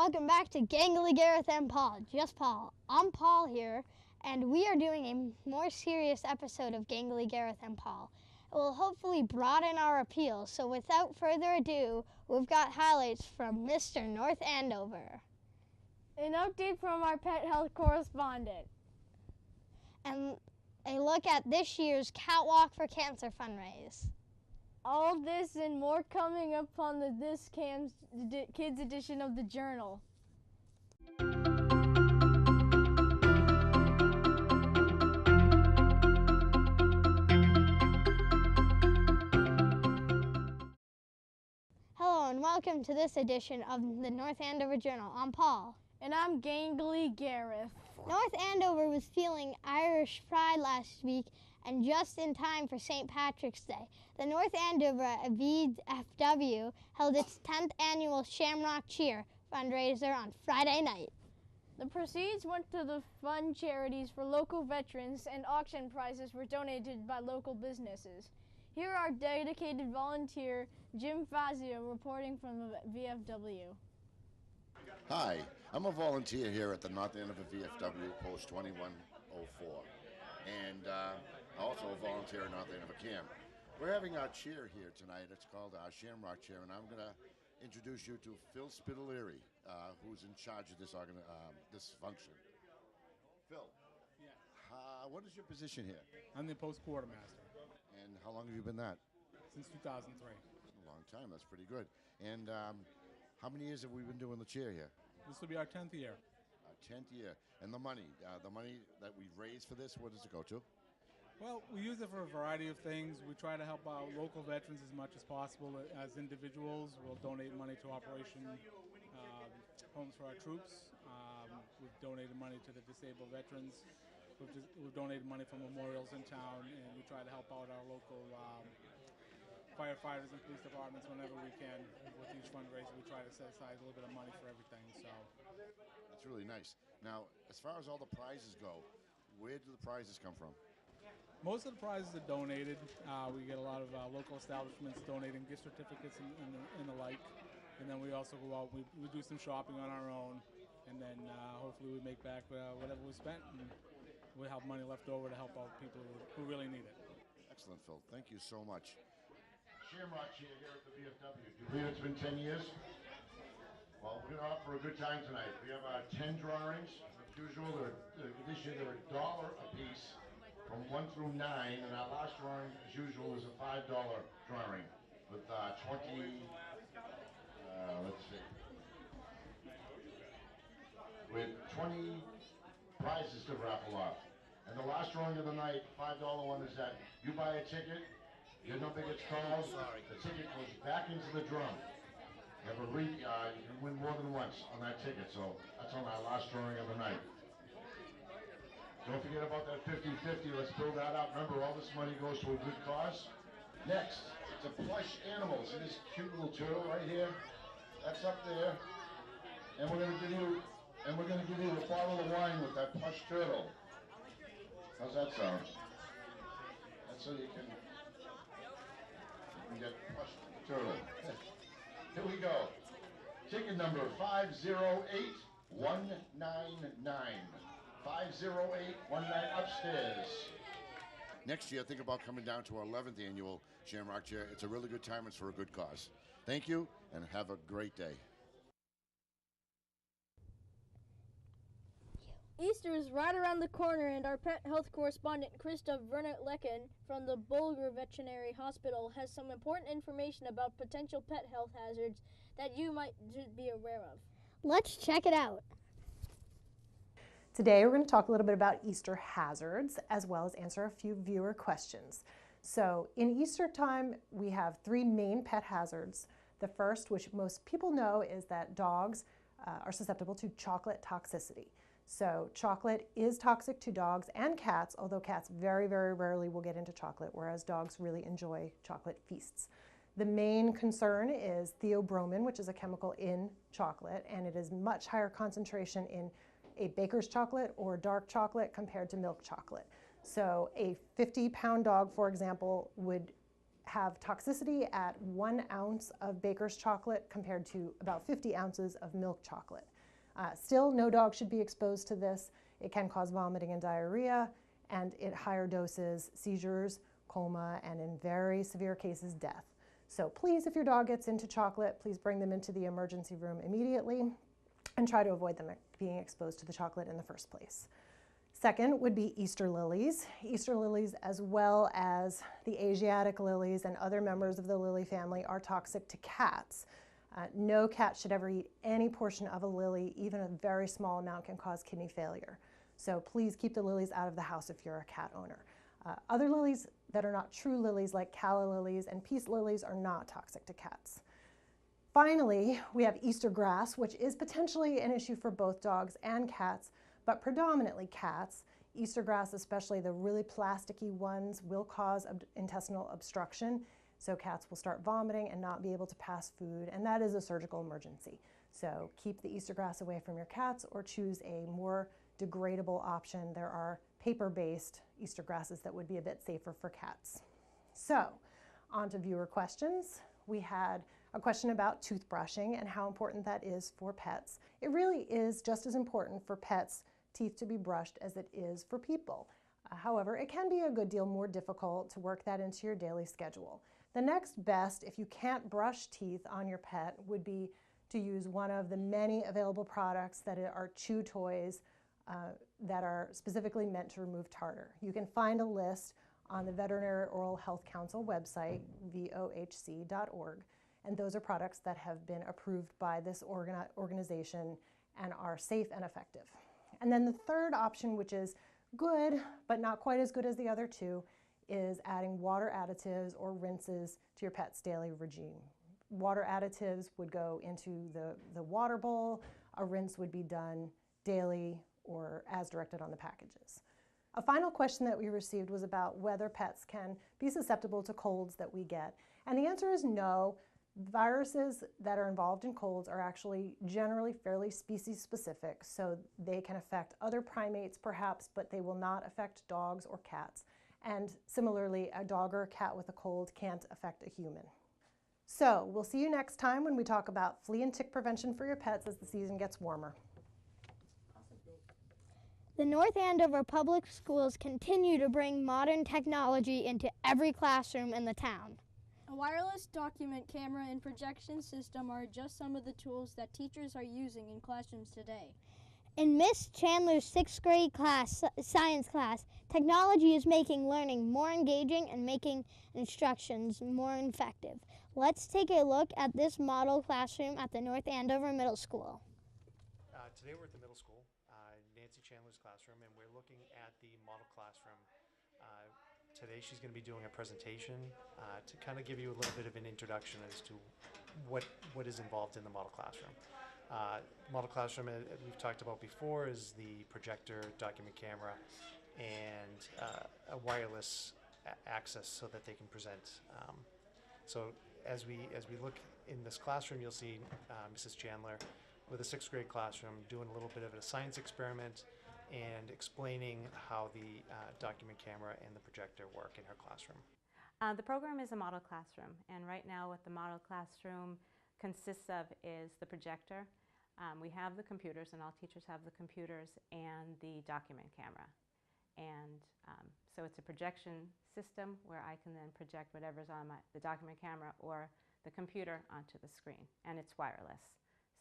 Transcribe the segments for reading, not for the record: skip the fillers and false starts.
Welcome back to Gangley, Gareth, and Paul. Just Paul. I'm Paul here, and we are doing a more serious episode of Gangley, Gareth, and Paul. It will hopefully broaden our appeal, so without further ado, we've got highlights from Mr. North Andover. An update from our pet health correspondent. And a look at this year's Catwalk for Cancer fundraise. All this and more coming up on the This Kids edition of the Journal. Hello and welcome to this edition of the North Andover Journal. I'm Paul. And I'm Gangley Gareth. North Andover was feeling Irish pride last week, and just in time for St. Patrick's Day, the North Andover VFW held its 10th annual Shamrock Chair fundraiser on Friday night. The proceeds went to the fund charities for local veterans, and auction prizes were donated by local businesses. Here are dedicated volunteer Jim Fazio reporting from the VFW. Hi, I'm a volunteer here at the North Andover VFW, Post 2104, and also a volunteer at North Andover Camp. We're having our chair here tonight. It's called our Shamrock Chair, and I'm going to introduce you to Phil Spitaleri, who's in charge of this function. Phil, what is your position here? I'm the post quartermaster. And how long have you been that? Since 2003. A long time. That's pretty good. And how many years have we been doing the chair here? This will be our 10th year. Our 10th year. And the money that we've raised for this, what does it go to? Well, we use it for a variety of things. We try to help out local veterans as much as possible. As individuals, we'll donate money to Operation Homes for Our Troops. We've donated money to the disabled veterans. We've donated money for memorials in town, and we try to help out our local firefighters and police departments whenever we can. With each fundraiser, we try to set aside a little bit of money for everything. So that's really nice. Now, as far as all the prizes go, where do the prizes come from? Most of the prizes are donated. We get a lot of local establishments donating gift certificates and the like. And then we also go out, we do some shopping on our own, and then hopefully we make back whatever we spent, and we have money left over to help out people who really need it. Excellent, Phil. Thank you so much. Shamrock Chair here at the VFW. Do you believe it's been 10 years? Well, we're going to offer a good time tonight. We have 10 drawings. As usual, this year they're $1 a piece from 1 through 9, and our last drawing, as usual, is a $5 drawing with 20, let's see, with 20 prizes to raffle off. And the last drawing of the night, $5 one, is that you buy a ticket, your number gets called, the ticket goes back into the drum. You have you can win more than once on that ticket, so that's on our last drawing of the night. Don't forget about that 50-50, let's build that up. Remember, all this money goes to a good cause. Next, it's a plush animal. See this cute little turtle right here? That's up there. And we're gonna give you a bottle of wine with that plush turtle. How's that sound? That's so you can get plush turtle. Here we go. Ticket number 508199. 50819 upstairs. Next year, think about coming down to our 11th annual Shamrock Chair. It's a really good time. It's for a good cause. Thank you, and have a great day. Easter is right around the corner, and our pet health correspondent, Krista Vernet-Lecken from the Bulger Veterinary Hospital, has some important information about potential pet health hazards that you might be aware of. Let's check it out. Today we're going to talk a little bit about Easter hazards as well as answer a few viewer questions. So in Easter time we have 3 main pet hazards. The first, which most people know, is that dogs are susceptible to chocolate toxicity. So chocolate is toxic to dogs and cats, although cats very, very rarely will get into chocolate, whereas dogs really enjoy chocolate feasts. The main concern is theobromine, which is a chemical in chocolate, and it is much higher concentration in a baker's chocolate or dark chocolate compared to milk chocolate. So a 50-pound dog, for example, would have toxicity at 1 ounce of baker's chocolate compared to about 50 ounces of milk chocolate. Still, no dog should be exposed to this. It can cause vomiting and diarrhea, and at higher doses, seizures, coma, and in very severe cases, death. So please, if your dog gets into chocolate, please bring them into the emergency room immediately and try to avoid them being exposed to the chocolate in the first place. Second would be Easter lilies. Easter lilies, as well as the Asiatic lilies and other members of the lily family, are toxic to cats. No cat should ever eat any portion of a lily. Even a very small amount can cause kidney failure. So please keep the lilies out of the house if you're a cat owner. Other lilies that are not true lilies, like calla lilies and peace lilies, are not toxic to cats. Finally, we have Easter grass, which is potentially an issue for both dogs and cats, but predominantly cats. Easter grass, especially the really plasticky ones, will cause intestinal obstruction. So cats will start vomiting and not be able to pass food, and that is a surgical emergency. So keep the Easter grass away from your cats, or choose a more degradable option. There are paper-based Easter grasses that would be a bit safer for cats. So, on to viewer questions. We had a question about toothbrushing and how important that is for pets. It really is just as important for pets' teeth to be brushed as it is for people. However, it can be a good deal more difficult to work that into your daily schedule. The next best, if you can't brush teeth on your pet, would be to use one of the many available products that are chew toys that are specifically meant to remove tartar. You can find a list on the Veterinary Oral Health Council website, vohc.org, and those are products that have been approved by this organization and are safe and effective. And then the third option, which is good, but not quite as good as the other two, is adding water additives or rinses to your pet's daily regime. Water additives would go into the water bowl. A rinse would be done daily or as directed on the packages. A final question that we received was about whether pets can be susceptible to colds that we get. And the answer is no. Viruses that are involved in colds are actually generally fairly species specific, so they can affect other primates perhaps, but they will not affect dogs or cats. And similarly, a dog or a cat with a cold can't affect a human. So we'll see you next time when we talk about flea and tick prevention for your pets as the season gets warmer. The North Andover Public Schools continue to bring modern technology into every classroom in the town. A wireless document camera and projection system are just some of the tools that teachers are using in classrooms today. In Miss Chandler's 6th grade science class, technology is making learning more engaging and making instructions more effective. Let's take a look at this model classroom at the North Andover Middle School. Today we're at the middle school, Nancy Chandler's classroom, and we're looking at the model classroom. Today she's going to be doing a presentation to kind of give you a little bit of an introduction as to what is involved in the model classroom. Model classroom, as we've talked about before, is the projector, document camera, and a wireless access so that they can present. So as we look in this classroom, you'll see Mrs. Chandler with a 6th grade classroom doing a little bit of a science experiment and explaining how the document camera and the projector work in her classroom. The program is a model classroom, and right now what the model classroom consists of is the projector. We have the computers, and all teachers have the computers, and the document camera. And so it's a projection system where I can then project whatever's on the document camera or the computer onto the screen, and it's wireless.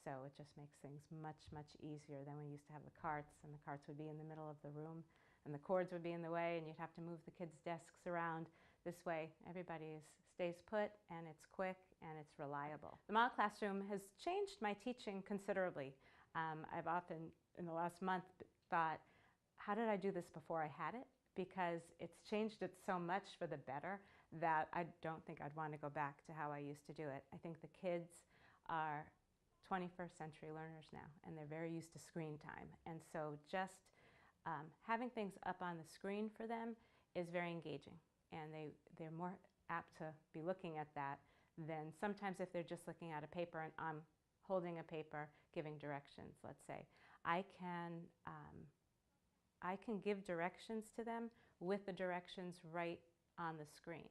So it just makes things much, much easier than we used to have the carts, and the carts would be in the middle of the room, and the cords would be in the way, and you'd have to move the kids' desks around. This way, everybody stays put, and it's quick, and it's reliable. The model classroom has changed my teaching considerably. I've often, in the last month, thought, how did I do this before I had it? Because it's changed it so much for the better that I don't think I'd want to go back to how I used to do it. I think the kids are 21st century learners now, and they're very used to screen time. And so just having things up on the screen for them is very engaging, and they're more apt to be looking at that than sometimes if they're just looking at a paper and I'm holding a paper giving directions, let's say. I can give directions to them with the directions right on the screen.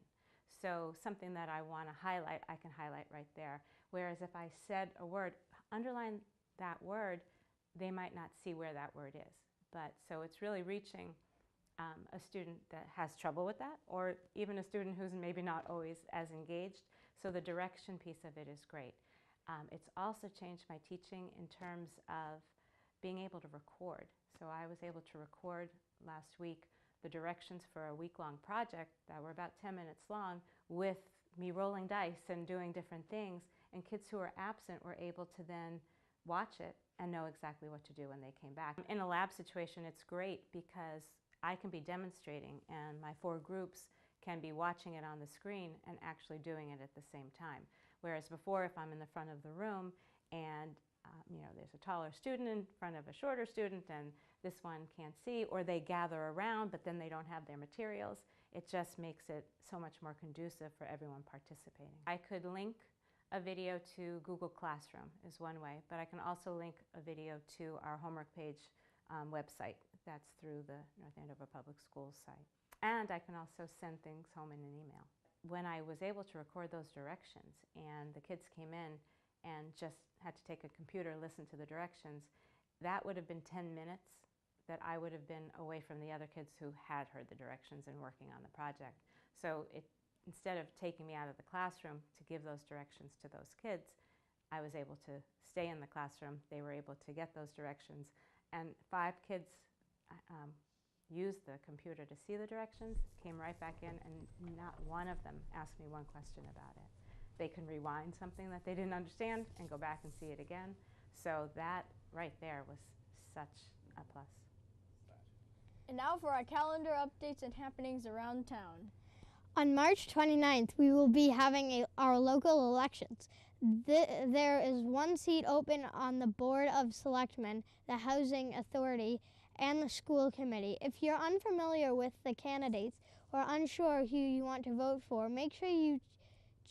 So something that I want to highlight, I can highlight right there. Whereas if I said a word, underline that word they might not see where that word is. But so it's really reaching a student that has trouble with that, or even a student who's maybe not always as engaged. So the direction piece of it is great. It's also changed my teaching in terms of being able to record. So I was able to record last week the directions for a week-long project that were about 10 minutes long with me rolling dice and doing different things, and kids who were absent were able to then watch it and know exactly what to do when they came back. In a lab situation, it's great because I can be demonstrating and my 4 groups can be watching it on the screen and actually doing it at the same time. Whereas before, if I'm in the front of the room and there's a taller student in front of a shorter student and this one can't see, or they gather around but then they don't have their materials, it just makes it so much more conducive for everyone participating. I could link a video to Google Classroom is one way, but I can also link a video to our homework page website. That's through the North Andover Public Schools site. And I can also send things home in an email. When I was able to record those directions and the kids came in and just had to take a computer, listen to the directions, that would have been 10 minutes that I would have been away from the other kids who had heard the directions and working on the project. So instead of taking me out of the classroom to give those directions to those kids, I was able to stay in the classroom. They were able to get those directions. And 5 kids used the computer to see the directions, came right back in, and not one of them asked me one question about it. They can rewind something that they didn't understand and go back and see it again. So that right there was such a plus. And now for our calendar updates and happenings around town. On March 29th, we will be having our local elections. There is 1 seat open on the Board of Selectmen, the Housing Authority, and the School Committee. If you're unfamiliar with the candidates or unsure who you want to vote for, make sure you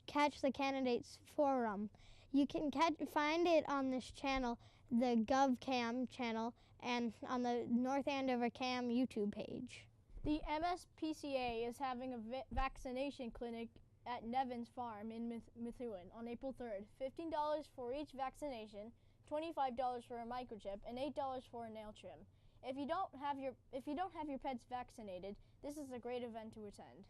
catch the candidates forum. You can find it on this channel, the GovCam channel, and on the North Andover Cam YouTube page. The MSPCA is having a vaccination clinic at Nevins Farm in Methuen on April 3rd. $15 for each vaccination, $25 for a microchip, and $8 for a nail trim. If you don't have your pets vaccinated, this is a great event to attend.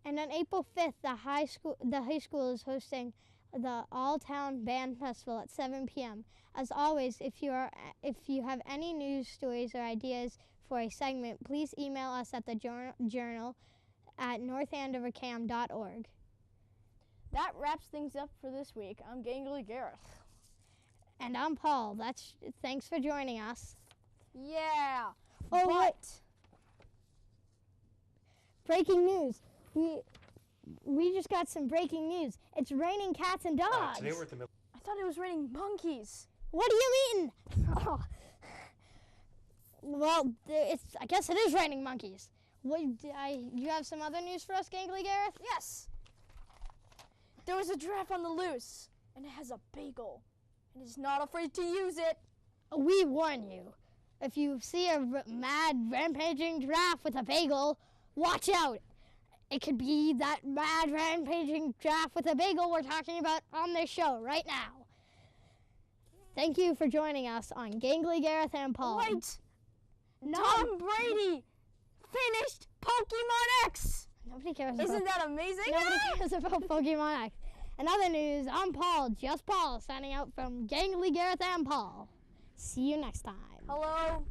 And on April 5th, the high school is hosting the All-Town Band Festival at 7 p.m. As always, if you have any news stories or ideas for a segment, please email us at the journal at northandovercam.org. That wraps things up for this week. I'm Gangley Gareth. And I'm Paul. Thanks for joining us. Yeah. Oh, wait. Breaking news. We just got some breaking news. It's raining cats and dogs. Today we're at the middle. I thought it was raining monkeys. What do you mean? Oh. Well, I guess it is raining monkeys. You have some other news for us, Gangley Gareth? Yes. There was a giraffe on the loose, and it has a bagel, and it's not afraid to use it. We warn you. If you see a mad, rampaging giraffe with a bagel, watch out. It could be that mad, rampaging giraffe with a bagel we're talking about on this show right now. Thank you for joining us on Gangley, Gareth, and Paul. Wait! Tom Brady finished Pokemon X! Nobody cares Isn't that amazing? Nobody cares about Pokemon X. In other news, I'm Paul, just Paul, signing out from Gangley, Gareth, and Paul. See you next time. Hello.